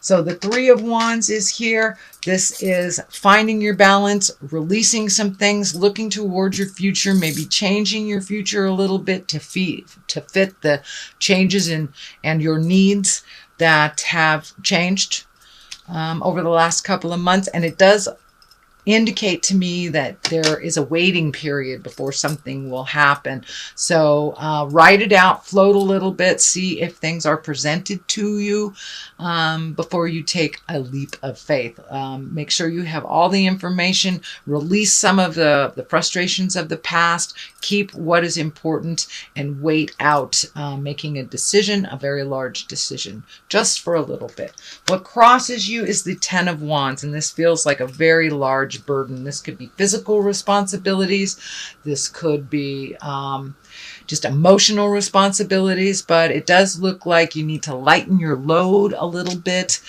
So the Three of Wands is here. This is finding your balance, releasing some things, looking towards your future, maybe changing your future a little bit to fit the changes in and your needs that have changed over the last couple of months. And it does indicate to me that there is a waiting period before something will happen. So write it out, float a little bit, see if things are presented to you before you take a leap of faith. Make sure you have all the information, release some of the frustrations of the past, keep what is important, and wait out making a decision, a very large decision, just for a little bit. What crosses you is the Ten of Wands, and this feels like a very large burden. This could be physical responsibilities. This could be just emotional responsibilities, but it does look like you need to lighten your load a little bit,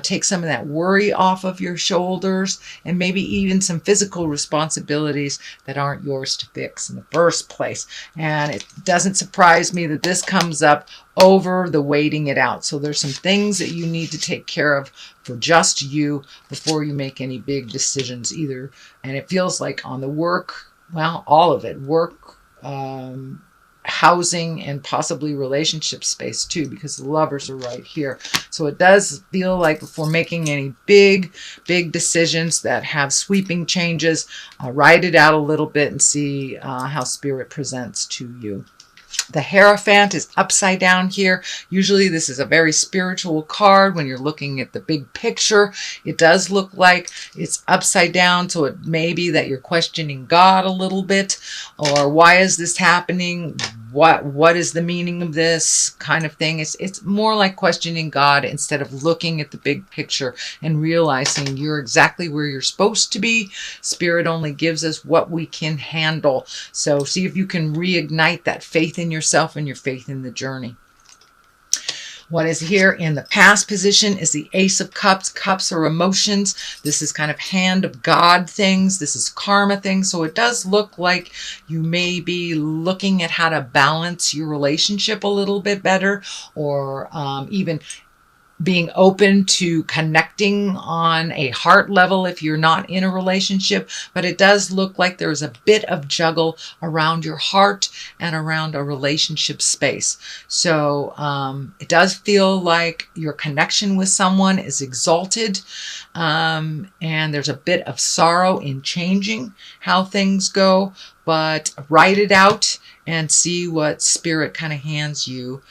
take some of that worry off of your shoulders, and maybe even some physical responsibilities that aren't yours to fix in the first place. And it doesn't surprise me that this comes up over the waiting it out. So there's some things that you need to take care of for just you before you make any big decisions either. And it feels like on the work, well, all of it, work, housing, and possibly relationship space too, because the Lovers are right here. So it does feel like before making any big decisions that have sweeping changes, write it out a little bit and see how Spirit presents to you. The Hierophant is upside down here. Usually this is a very spiritual card when you're looking at the big picture. It does look like it's upside down, so it may be that you're questioning God a little bit, or why is this happening? What is the meaning of this kind of thing? It's more like questioning God instead of looking at the big picture and realizing you're exactly where you're supposed to be. Spirit only gives us what we can handle. So see if you can reignite that faith in yourself and your faith in the journey. What is here in the past position is the Ace of Cups. Cups are emotions. This is kind of hand of God things. This is karma things. So it does look like you may be looking at how to balance your relationship a little bit better, or even being open to connecting on a heart level if you're not in a relationship. But it does look like there's a bit of juggle around your heart and around a relationship space. So it does feel like your connection with someone is exalted, and there's a bit of sorrow in changing how things go. But write it out and see what Spirit kind of hands you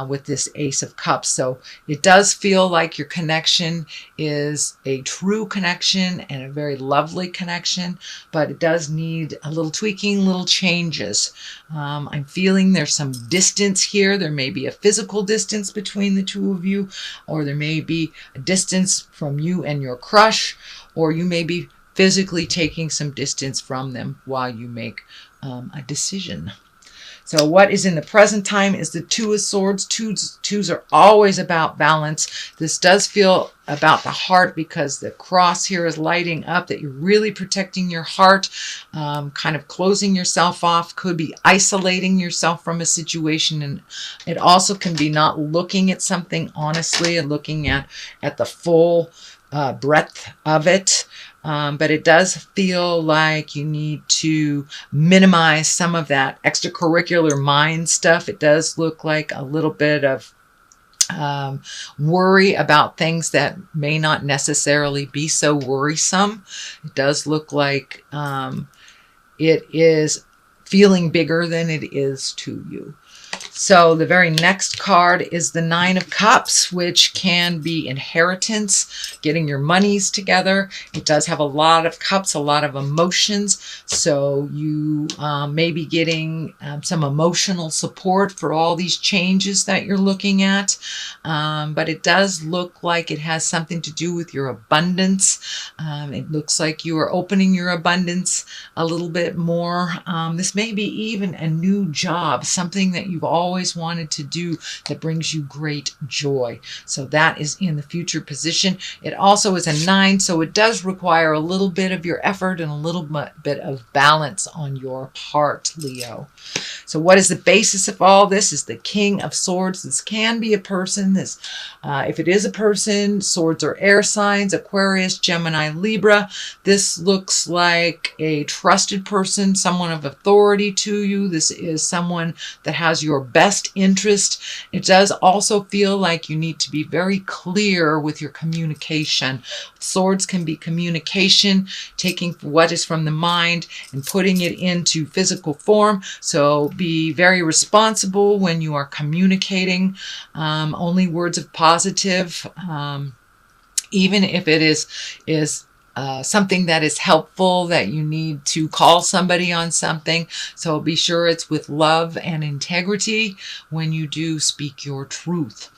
with this Ace of Cups. So it does feel like your connection is a true connection and a very lovely connection, but it does need a little tweaking, little changes. I'm feeling there's some distance here. There may be a physical distance between the two of you, or there may be a distance from you and your crush, or you may be physically taking some distance from them while you make a decision. So what is in the present time is the Two of Swords. Twos are always about balance. This does feel about the heart because the cross here is lighting up, that you're really protecting your heart, kind of closing yourself off, could be isolating yourself from a situation. And it also can be not looking at something honestly and looking at the full breadth of it. But it does feel like you need to minimize some of that extracurricular mind stuff. It does look like a little bit of worry about things that may not necessarily be so worrisome. It does look like it is feeling bigger than it is to you. So the very next card is the Nine of Cups, which can be inheritance, getting your monies together. It does have a lot of cups, a lot of emotions. So you may be getting some emotional support for all these changes that you're looking at. But it does look like it has something to do with your abundance. It looks like you are opening your abundance a little bit more. This may be even a new job, something that you've always wanted to do that brings you great joy. So that is in the future position. It also is a 9, so it does require a little bit of your effort and a little bit of balance on your part, Leo. So what is the basis of all this? Is the King of Swords. This can be a person. If it is a person, swords are air signs, Aquarius, Gemini, Libra. This looks like a trusted person, someone of authority to you. This is someone that has your best interest. It does also feel like you need to be very clear with your communication. Swords can be communication, taking what is from the mind and putting it into physical form. So be very responsible when you are communicating. Only words of positive, even if it is something that is helpful, that you need to call somebody on something. So be sure it's with love and integrity when you do speak your truth.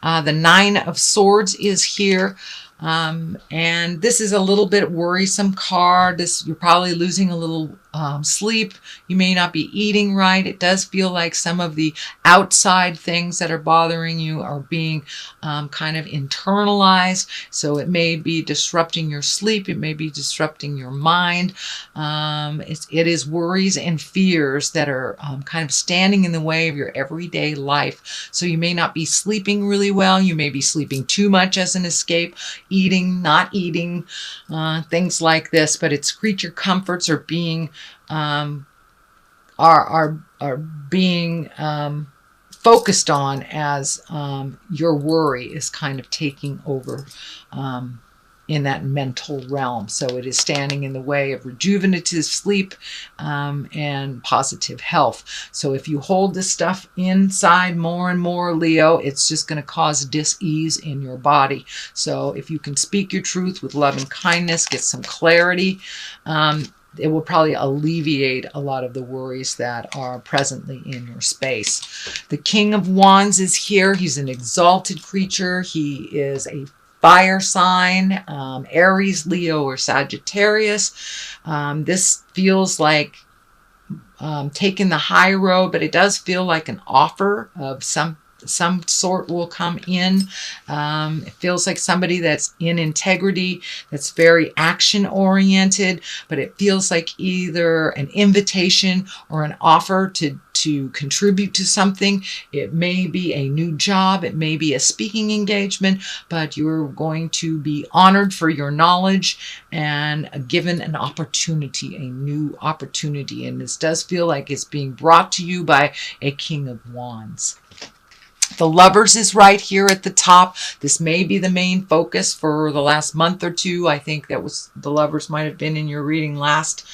The 9 of Swords is here. And this is a little bit worrisome card. You're probably losing a little sleep. You may not be eating right. It does feel like some of the outside things that are bothering you are being kind of internalized. So it may be disrupting your sleep. It may be disrupting your mind. It is worries and fears that are kind of standing in the way of your everyday life. So you may not be sleeping really well. You may be sleeping too much as an escape, eating, not eating, things like this. But it's creature comforts are being being focused on as your worry is kind of taking over in that mental realm. So it is standing in the way of rejuvenative sleep and positive health. So if you hold this stuff inside more and more, Leo, it's just going to cause dis-ease in your body. So if you can speak your truth with love and kindness, get some clarity, it will probably alleviate a lot of the worries that are presently in your space. The King of Wands is here. He's an exalted creature. He is a fire sign, Aries, Leo, or Sagittarius. This feels like taking the high road, but it does feel like an offer of some sort will come in. It feels like somebody that's in integrity, that's very action oriented, but it feels like either an invitation or an offer to contribute to something. It may be a new job, it may be a speaking engagement, but you're going to be honored for your knowledge and given an opportunity, a new opportunity. And this does feel like it's being brought to you by a King of Wands. The Lovers is right here at the top. This may be the main focus for the last month or two. I think the Lovers might have been in your reading last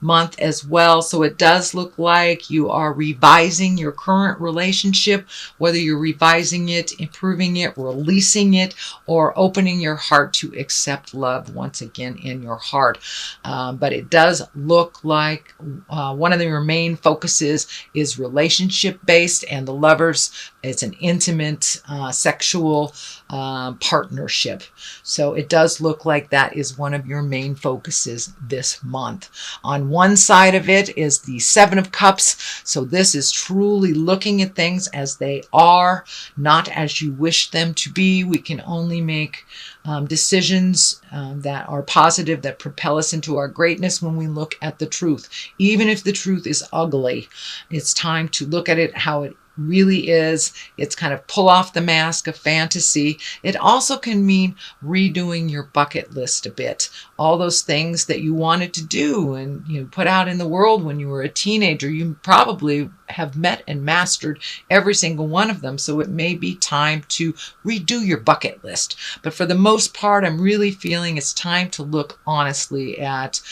month as well. So it does look like you are revising your current relationship, whether you're revising it, improving it, releasing it, or opening your heart to accept love once again in your heart. But it does look like one of your main focuses is relationship based, and the Lovers, it's an intimate sexual partnership. So it does look like that is one of your main focuses this month. On one side of it is the 7 of Cups. So this is truly looking at things as they are, not as you wish them to be. We can only make decisions that are positive, that propel us into our greatness when we look at the truth. Even if the truth is ugly, it's time to look at it how it really is. It's kind of pull off the mask of fantasy. It also can mean redoing your bucket list a bit. All those things that you wanted to do and put out in the world when you were a teenager, you probably have met and mastered every single one of them. So it may be time to redo your bucket list. But for the most part, I'm really feeling it's time to look honestly at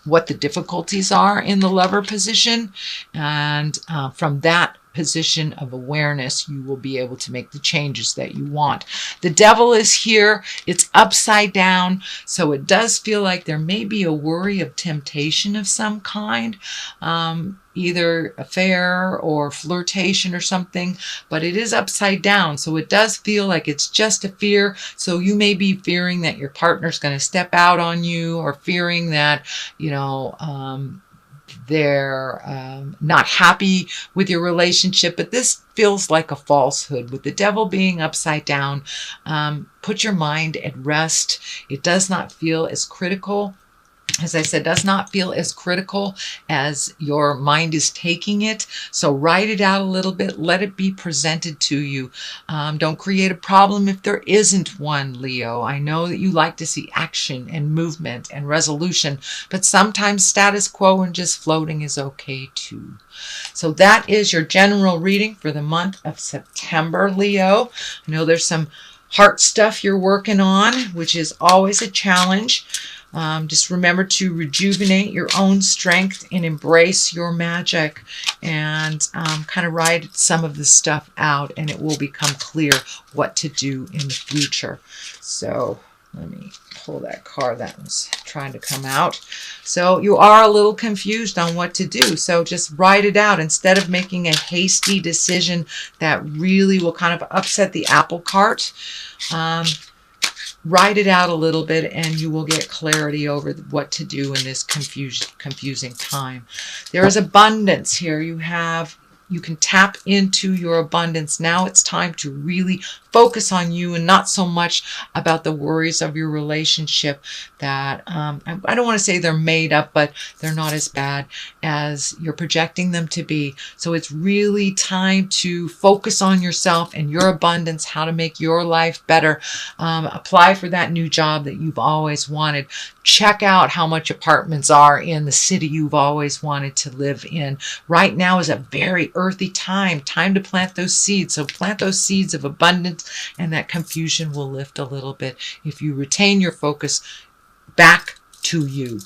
what the difficulties are in the Lover position. And from that position of awareness, you will be able to make the changes that you want. The Devil is here. It's upside down. So it does feel like there may be a worry of temptation of some kind. Either affair or flirtation or something, but it is upside down. So it does feel like it's just a fear. So you may be fearing that your partner's going to step out on you, or fearing that, they're not happy with your relationship, but this feels like a falsehood. With the devil being upside down, put your mind at rest. It does not feel as critical. As I said, does not feel as critical as your mind is taking it. So write it out a little bit. Let it be presented to you. Don't create a problem if there isn't one, Leo. I know that you like to see action and movement and resolution, but sometimes status quo and just floating is okay too. So that is your general reading for the month of September, Leo. I know there's some heart stuff you're working on, which is always a challenge. Just remember to rejuvenate your own strength and embrace your magic, and kind of write some of the stuff out, and it will become clear what to do in the future. So let me pull that card that was trying to come out. So you are a little confused on what to do. So just write it out instead of making a hasty decision that really will kind of upset the apple cart. Write it out a little bit and you will get clarity over what to do in this confusing time. There is abundance here. You can tap into your abundance. Now it's time to really focus on you and not so much about the worries of your relationship that, I don't want to say they're made up, but they're not as bad as you're projecting them to be. So it's really time to focus on yourself and your abundance, how to make your life better. Apply for that new job that you've always wanted. Check out how much apartments are in the city you've always wanted to live in. Right now is a very earthy time to plant those seeds. So plant those seeds of abundance, and that confusion will lift a little bit if you retain your focus back to you.